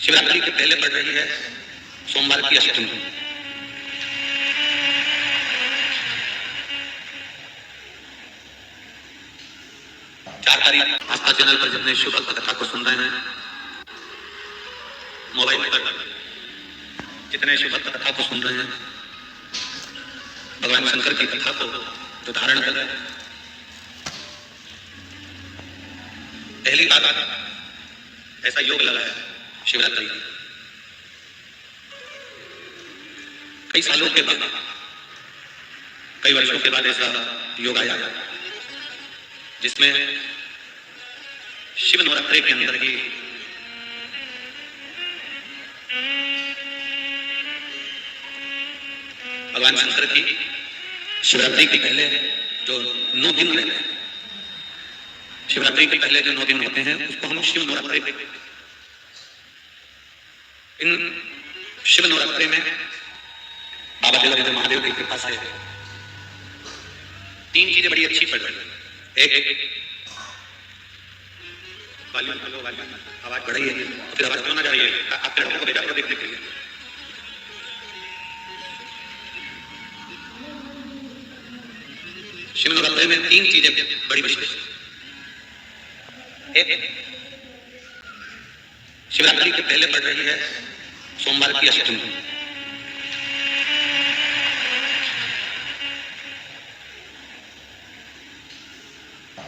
शिवरात्रि के पहले पड़ रही है सोमवार की अष्टमी। चार तारीख आस्था चैनल पर जितने शिव भक्त कथा को सुन रहे हैं, मोबाइल पर जितने शिव भक्त कथा को सुन रहे हैं, भगवान शंकर की कथा को जो धारण कर रहे हैं, पहली बार ऐसा योग लगा है शिवरात्रि। कई सालों के बाद, कई वर्षों के बाद ऐसा योग आया जिसमें शिव नवरात्रि के अंदर ही भगवान शंकर की शिवरात्रि के पहले जो 9 दिन रहते हैं, शिवरात्रि के पहले जो 9 दिन होते हैं उसको हम शिव नवरात्रि कहते हैं। इन शिव नवरात्रि में बाबा जलाराम महादेव की कृपा से 3 चीजें बड़ी अच्छी पड़ रही है। एक आवाज बढ़ी है, फिर आवाज क्यों ना जा रही है? आप लड़कों को भेजा करो देखने के लिए। शिव नवरात्रि में 3 चीजें बड़ी विशेष। एक, शिवरात्रि के पहले पड़ रही है सोमवार की अष्टमी।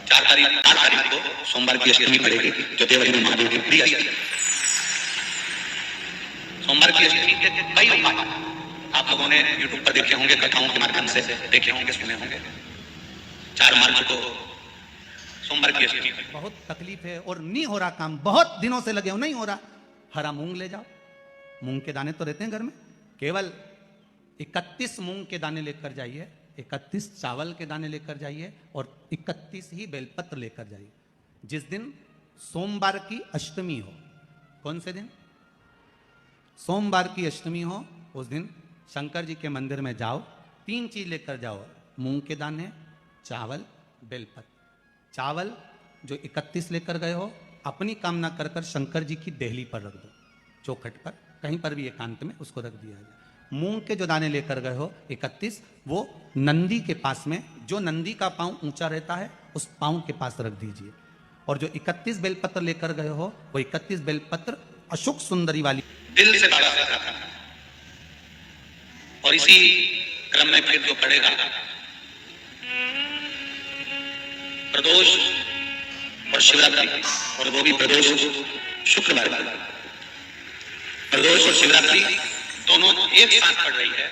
आठ तारीख को सोमवार की अष्टमी पड़ेगी, जो देवरी में महादेव की प्रिय अष्टमी। सोमवार की अष्टमी के कई उपाय आप लोगों ने यूट्यूब पर देखे होंगे, कथाओं के माध्यम से देखे होंगे, सुने होंगे। 4 मार्च को सोमवार की अष्टमी। बहुत तकलीफ है और नहीं हो रहा काम, बहुत दिनों से लगे हो, नहीं हो रहा। हरा मूंग ले जाओ, मूंग के दाने तो रहते हैं घर में, केवल 31 मूंग के दाने लेकर जाइए, 31 चावल के दाने लेकर जाइए और 31 ही बेलपत्र लेकर जाइए। जिस दिन सोमवार की अष्टमी हो, कौन से दिन? सोमवार की अष्टमी हो, उस दिन शंकर जी के मंदिर में जाओ, 3 चीज लेकर जाओ, मूंग के दाने, चावल, बेलपत्र। चावल जो 31 लेकर गए हो, अपनी कामना कर कर शंकर जी की देहली पर रख दो, चौखट पर, कहीं पर भी एकांत में उसको रख दिया जाए। मूंग के जो दाने लेकर गए हो 31, वो नंदी के पास में, जो नंदी का पांव ऊंचा रहता है उस पांव के पास रख दीजिए। और जो 31 बेलपत्र लेकर गए हो, वो 31 बेलपत्र अशोक सुंदरी वाली दिल से बाबा से था। और इसी क्रम में फिर जो पड़ेगा प्रदोष और शिवरात्रि, और वो भी प्रदोष शुक्रवार, प्रदोष और शिवरात्रि दोनों एक साथ पड़ रही है।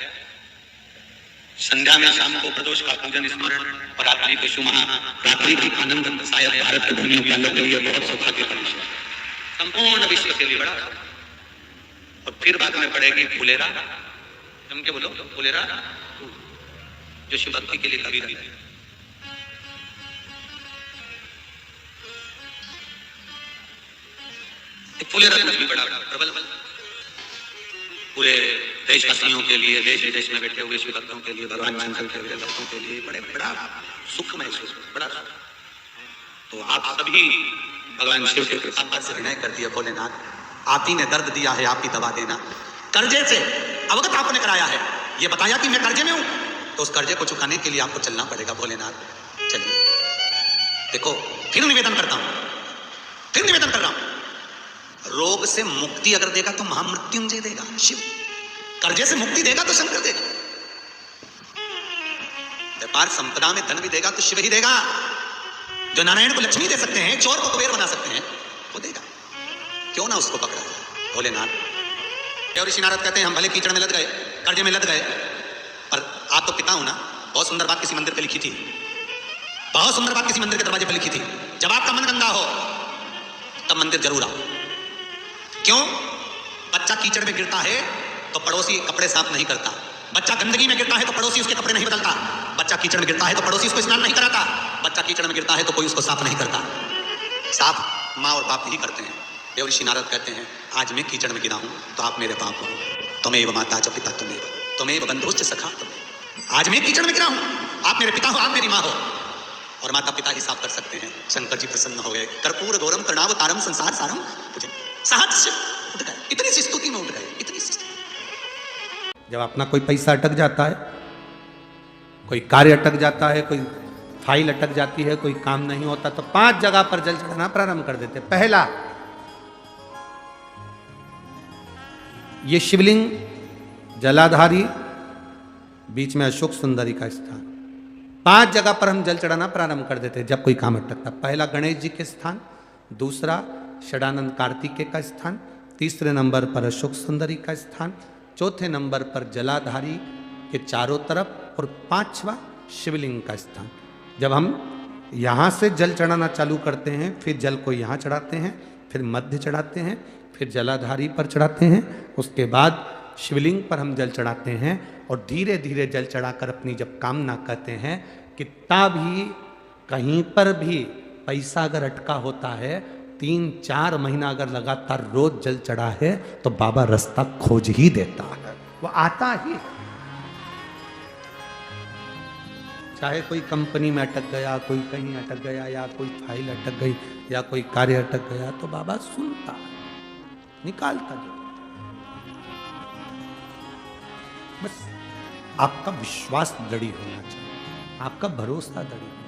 संध्या में शाम को प्रदोष का पूजन स्मरण और रात्रि को शुभ रात्रि की आनंद शायद भारत के धर्मियों वालों के लिए बहुत सौभाग्य का विषय, संपूर्ण विश्व के लिए बड़ा। और फिर बाद में पड़ेगी फुलेरा, तुम क्या बोलो? फुलेरा जो शिव भक्ति के लिए कभी रही है। फुलेरा भी बड़ा प्रबल पूरे देशवासियों के लिए, देश विदेश में बैठे हुए शिव भक्तों के लिए, भगवान शंकर के भक्तों के लिए बड़ा सुख महसूस, बड़ा सुख। तो आप सभी भगवान शिव के कृपा से विनय कर दिया, भोलेनाथ आप ही ने दर्द दिया है, आप ही दवा देना। कर्जे से अवगत आपने कराया है, ये बताया कि मैं कर्जे में हूं, तो उस कर्जे को चुकाने के लिए आपको चलना पड़ेगा भोलेनाथ। चलिए देखो, फिर निवेदन करता हूं, फिर निवेदन कर रहा हूं, रोग से मुक्ति अगर देगा तो महामृत्युंजय देगा शिव, कर्जे से मुक्ति देगा तो शंकर देगा, व्यापार संपदा में धन भी देगा तो शिव ही देगा। जो नारायण को लक्ष्मी दे सकते हैं, चोर को कुबेर बना सकते हैं, वो देगा। क्यों ना उसको पकड़ा जाए भोलेनाथ। और ऋषि नारद कहते हैं हम भले कीचड़ में लग गए, कर्जे में लग गए, पर आप तो पिता हो ना। बहुत सुंदर बात किसी मंदिर पे लिखी थी, बहुत सुंदर बात किसी मंदिर के दरवाजे पे लिखी थी, जब आपका मन गंदा हो तब मंदिर जरूर आओ। क्यों? बच्चा कीचड़ में गिरता है तो पड़ोसी कपड़े साफ नहीं करता, बच्चा गंदगी में गिरता है तो पड़ोसी उसके कपड़े नहीं बदलता, बच्चा कीचड़ में गिरता है तो पड़ोसी उसको स्नान नहीं कराता, बच्चा कीचड़ में गिरता है तो कोई उसको साफ नहीं करता, साफ माँ और बाप ही करते हैं। देव ऋषि नारद कहते हैं आज मैं कीचड़ में गिरा हूं तो आप मेरे बाप हो, तुम्हें माता च पिता तुम्हें बंधुश्च सखा तुम्हें। आज मैं कीचड़ में गिरा हूं, आप मेरे पिता हो, आप मेरी माँ हो, और माता पिता ही साफ कर सकते हैं। शंकर जी प्रसन्न हो गए। कर्पूर गौरम करुणावतारम संसार सारम सहज उठ गए। इतनी सी स्तुति में उठ गए, इतनी सी स्तुति। जब अपना कोई पैसा अटक जाता है, कोई कार्य अटक जाता है, कोई फाइल अटक जाती है, कोई काम नहीं होता, तो 5 जगह पर जल चढ़ाना प्रारंभ कर देते। पहला, ये शिवलिंग जलाधारी, बीच में अशोक सुंदरी का स्थान, 5 जगह पर हम जल चढ़ाना प्रारंभ कर देते जब कोई काम अटकता। पहला गणेश जी के स्थान, दूसरा षडानंद कार्तिकेय का स्थान, तीसरे नंबर पर अशोक सुंदरी का स्थान, चौथे नंबर पर जलाधारी के चारों तरफ, और 5वां शिवलिंग का स्थान। जब हम यहाँ से जल चढ़ाना चालू करते हैं, फिर जल को यहाँ चढ़ाते हैं, फिर मध्य चढ़ाते हैं, फिर जलाधारी पर चढ़ाते हैं, उसके बाद शिवलिंग पर हम जल चढ़ाते हैं, और धीरे धीरे जल चढ़ाकर अपनी जब कामना कहते हैं, कितना भी कहीं पर भी पैसा अगर अटका होता है, 3-4 महीना अगर लगातार रोज जल चढ़ा है, तो बाबा रास्ता खोज ही देता है, वो आता ही। चाहे कोई कंपनी में अटक गया, कोई कहीं अटक गया, या कोई फाइल अटक गई, या कोई कार्य अटक गया, तो बाबा सुनता है, निकालता है। बस आपका विश्वास दृढ़ होना चाहिए, आपका भरोसा दृढ़।